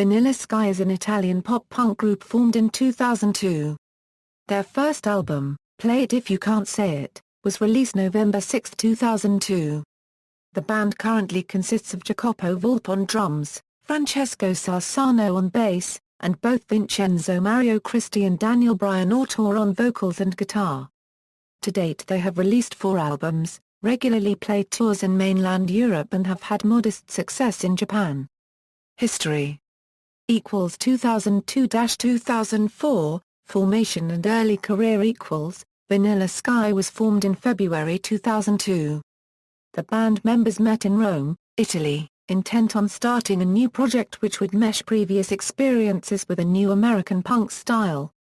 Vanilla Sky is an Italian pop-punk group formed in 2002. Their first album, Play It If You Can't Say It, was released November 6, 2002. The band currently consists of Jacopo Volpe on drums, Francesco Sarsano on bass, and both Vincenzo Mario Cristi and Daniele Autore on vocals and guitar. To date they have released 4 albums, regularly played tours in mainland Europe and have had modest success in Japan. History 2002-2004, Formation and early career Vanilla Sky was formed in February 2002. The band members met in Rome, Italy, intent on starting a new project which would mesh previous experiences with a new American punk style.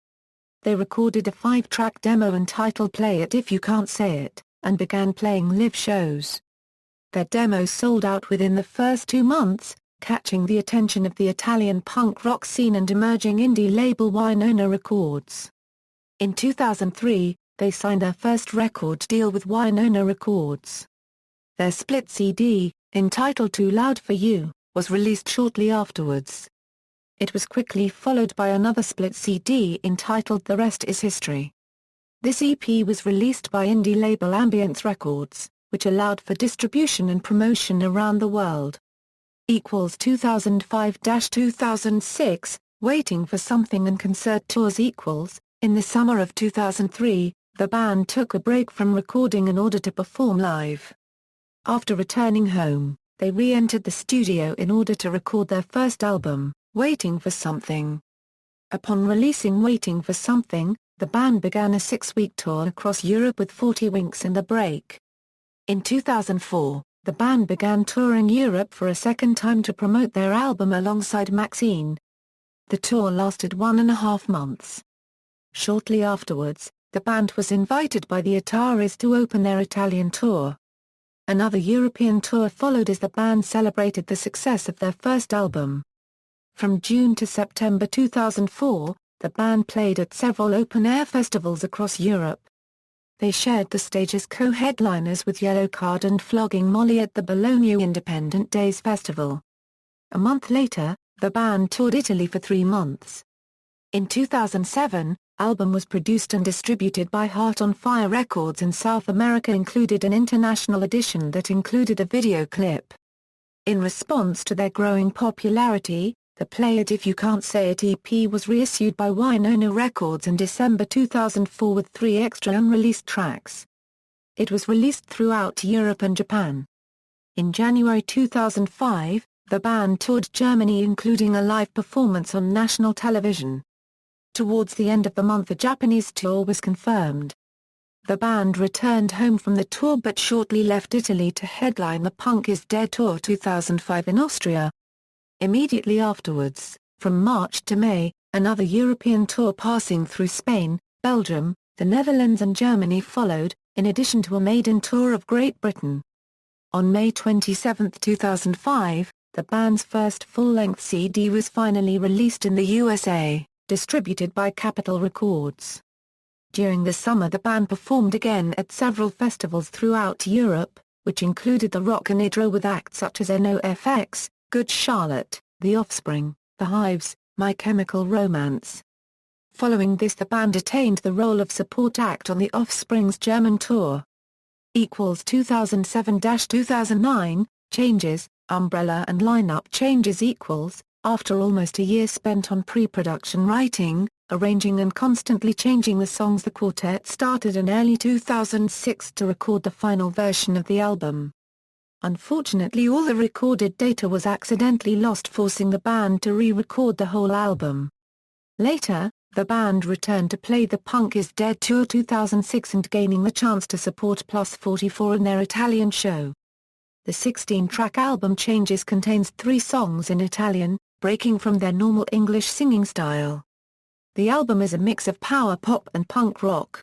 They recorded a 5-track demo entitled Play It If You Can't Say It, and began playing live shows. Their demos sold out within the first 2 months, catching the attention of the Italian punk rock scene and emerging indie label Winona Records. In 2003, they signed their first record deal with Winona Records. Their split CD, entitled Too Loud for You, was released shortly afterwards. It was quickly followed by another split CD entitled The Rest Is History. This EP was released by indie label Ambience Records, which allowed for distribution and promotion around the world. 2005-2006, Waiting for Something and concert tours. In the summer of 2003, the band took a break from recording in order to perform live. After returning home, they re-entered the studio in order to record their first album, Waiting for Something. Upon releasing Waiting for Something, the band began a 6-week tour across Europe with 40 Winks and a break. In 2004, the band began touring Europe for a second time to promote their album alongside Maxine. The tour lasted 1.5 months. Shortly afterwards, the band was invited by the Ataris to open their Italian tour. Another European tour followed as the band celebrated the success of their first album. From June to September 2004, the band played at several open-air festivals across Europe. They shared the stage as co-headliners with Yellowcard and Flogging Molly at the Bologna Independent Days Festival. A month later, the band toured Italy for 3 months. In 2007, album was produced and distributed by Heart on Fire Records in South America, included an international edition that included a video clip. In response to their growing popularity, the Play It If You Can't Say It EP was reissued by Winona Records in December 2004 with 3 extra unreleased tracks. It was released throughout Europe and Japan. In January 2005, the band toured Germany, including a live performance on national television. Towards the end of the month, a Japanese tour was confirmed. The band returned home from the tour but shortly left Italy to headline the Punk Is Dead Tour 2005 in Austria. Immediately afterwards, from March to May, another European tour passing through Spain, Belgium, the Netherlands and Germany followed, in addition to a maiden tour of Great Britain. On May 27, 2005, the band's first full-length CD was finally released in the USA, distributed by Capitol Records. During the summer the band performed again at several festivals throughout Europe, which included the Rock and Hydro with acts such as NOFX, Good Charlotte, The Offspring, The Hives, My Chemical Romance. Following this the band attained the role of support act on The Offspring's German tour. 2007-2009, Changes, Umbrella and lineup changes. After almost a year spent on pre-production writing, arranging and constantly changing the songs, the quartet started in early 2006 to record the final version of the album. Unfortunately, all the recorded data was accidentally lost, forcing the band to re-record the whole album. Later, the band returned to play the Punk Is Dead Tour 2006 and gaining the chance to support Plus 44 in their Italian show. The 16-track album Changes contains 3 songs in Italian, breaking from their normal English singing style. The album is a mix of power pop and punk rock.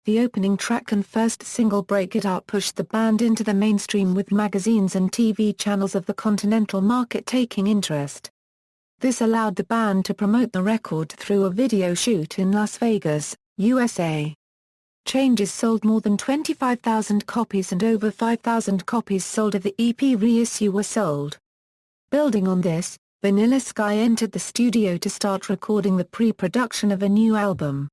The opening track and first single Break It Out pushed the band into the mainstream, with magazines and TV channels of the continental market taking interest. This allowed the band to promote the record through a video shoot in Las Vegas, USA. Changes sold more than 25,000 copies and over 5,000 copies sold of the EP reissue were sold. Building on this, Vanilla Sky entered the studio to start recording the pre-production of a new album.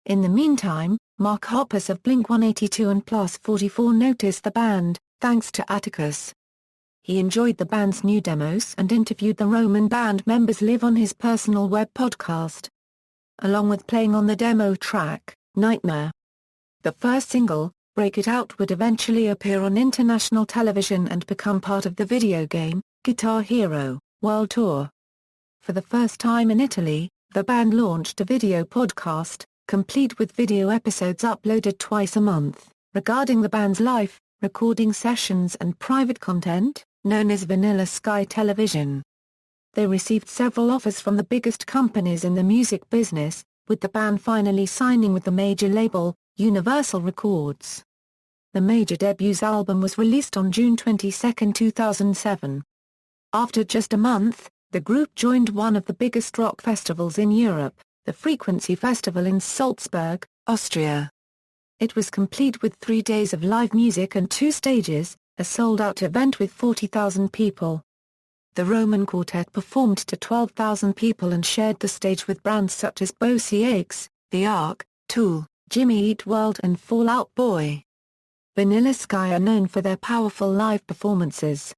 In the meantime, Mark Hoppus of Blink-182 and Plus 44 noticed the band, thanks to Atticus. He enjoyed the band's new demos and interviewed the Roman band members live on his personal web podcast, along with playing on the demo track, Nightmare. The first single, Break It Out, would eventually appear on international television and become part of the video game, Guitar Hero World Tour. For the first time in Italy, the band launched a video podcast, complete with video episodes uploaded twice a month, regarding the band's life, recording sessions and private content, known as Vanilla Sky Television. They received several offers from the biggest companies in the music business, with the band finally signing with the major label, Universal Records. The major debut's album was released on June 22, 2007. After just a month, the group joined one of the biggest rock festivals in Europe, the Frequency Festival in Salzburg, Austria. It was complete with 3 days of live music and 2 stages, a sold-out event with 40,000 people. The Roman Quartet performed to 12,000 people and shared the stage with bands such as Bosie Aches, The Ark, Tool, Jimmy Eat World and Fall Out Boy. Vanilla Sky are known for their powerful live performances.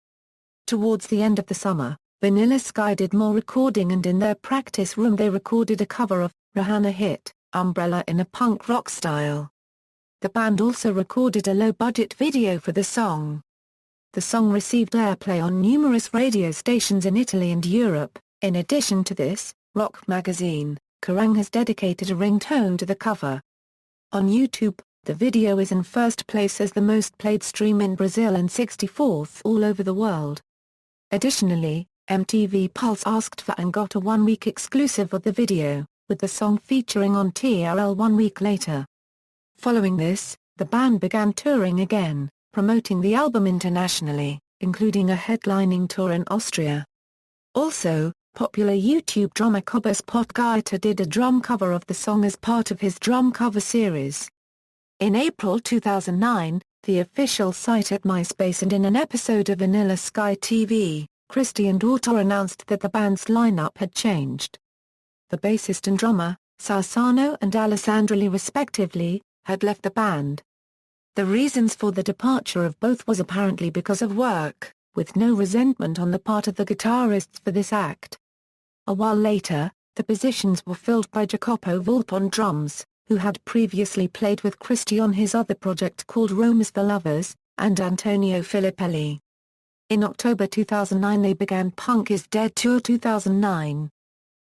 Towards the end of the summer, Vanilla Sky did more recording, and in their practice room they recorded a cover of Rihanna hit, Umbrella, in a punk rock style. The band also recorded a low-budget video for the song. The song received airplay on numerous radio stations in Italy and Europe. In addition to this, rock magazine, Kerrang! Has dedicated a ringtone to the cover. On YouTube, the video is in first place as the most played stream in Brazil and 64th all over the world. Additionally, MTV Pulse asked for and got a 1-week exclusive of the video, with the song featuring on TRL 1 week later. Following this, the band began touring again, promoting the album internationally, including a headlining tour in Austria. Also, popular YouTube drummer Cobus Potgaita did a drum cover of the song as part of his drum cover series. In April 2009, the official site at MySpace and in an episode of Vanilla Sky TV, Cristi and Autore announced that the band's lineup had changed. The bassist and drummer, Sarsano and Alessandrelli respectively, had left the band. The reasons for the departure of both was apparently because of work, with no resentment on the part of the guitarists for this act. A while later, the positions were filled by Jacopo Volpe on drums, who had previously played with Cristi on his other project called Rome is for Lovers, and Antonio Filippelli. In October 2009 they began Punk is Dead Tour 2009.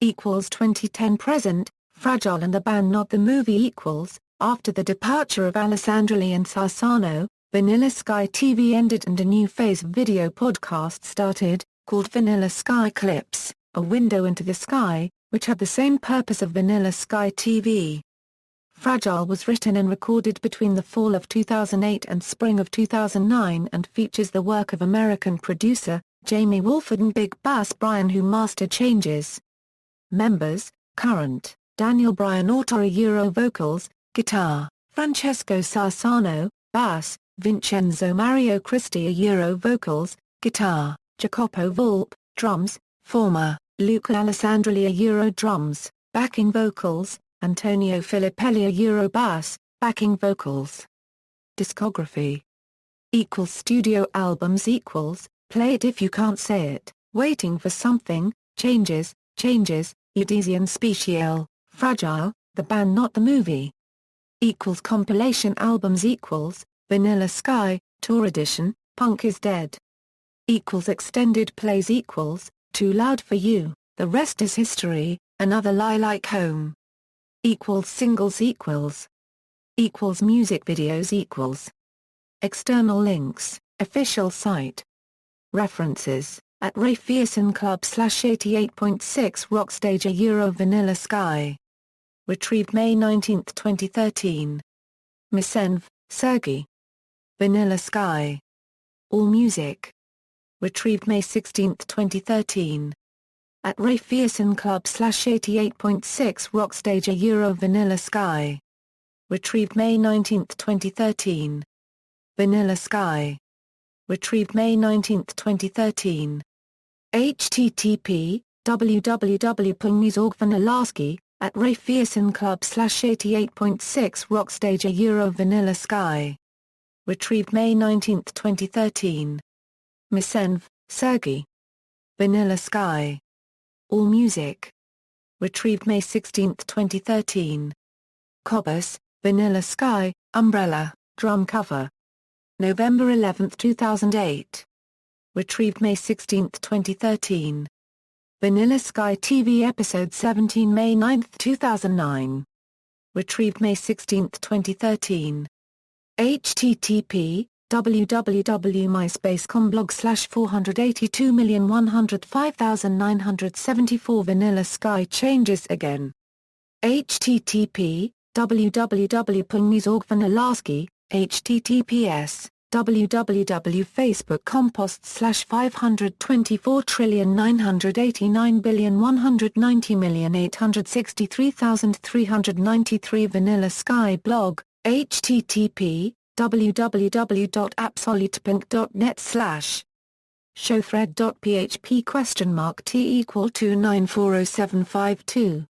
2010 present, Fragile and the band Not the Movie. After the departure of Alessandrelli and Sarsano, Vanilla Sky TV ended and a new phase of video podcast started, called Vanilla Sky Clips, a window into the sky, which had the same purpose of Vanilla Sky TV. Fragile was written and recorded between the fall of 2008 and spring of 2009 and features the work of American producer, Jamie Walford and Big Bass Brian, who mastered changes. Members: current, Daniel Bryan Autore Euro vocals, guitar, Francesco Sarsano, bass, Vincenzo Mario Cristi Euro vocals, guitar, Jacopo Volpe, drums, former, Luca Alessandrelli Euro drums, backing vocals, Antonio Filippelli Euro bass, backing vocals. Discography Studio albums Play It If You Can't Say It, Waiting for Something, Changes, Edesian Special, Fragile, The Band Not the Movie. Compilation albums Vanilla Sky, Tour Edition, Punk is Dead. Extended plays Too Loud for You, The Rest is History, Another Lie Like Home. Singles Music videos External links, official site. References, at Ray Fierson Club /88.6 Rockstage Euro Vanilla Sky. Retrieved May 19, 2013. Misenv, Sergey. Vanilla Sky. AllMusic. Retrieved May 16, 2013. At Ray Fierson Club /88.6 Rockstage Euro Vanilla Sky. Retrieved May 19, 2013. Vanilla Sky. Retrieved May 19, 2013. http www.pungmusorgvanillarski at Rayfierson Club /88.6 Rockstage Euro Vanilla Sky. Retrieved May 19, 2013. Misenv, Sergey. Vanilla Sky. All Music. Retrieved May 16, 2013. Cobus, Vanilla Sky, Umbrella, drum cover. November 11, 2008. Retrieved May 16, 2013. Vanilla Sky TV Episode 17 May 9, 2009. Retrieved May 16, 2013. http www.myspace.com/482,105,974 Vanilla Sky changes again. http www.pungmusorgvanillarski, https www.facebook.com/524,989,190,863,393 Vanilla Sky blog, http www.absolutepunk.net/ showthread.php ?t = 9407552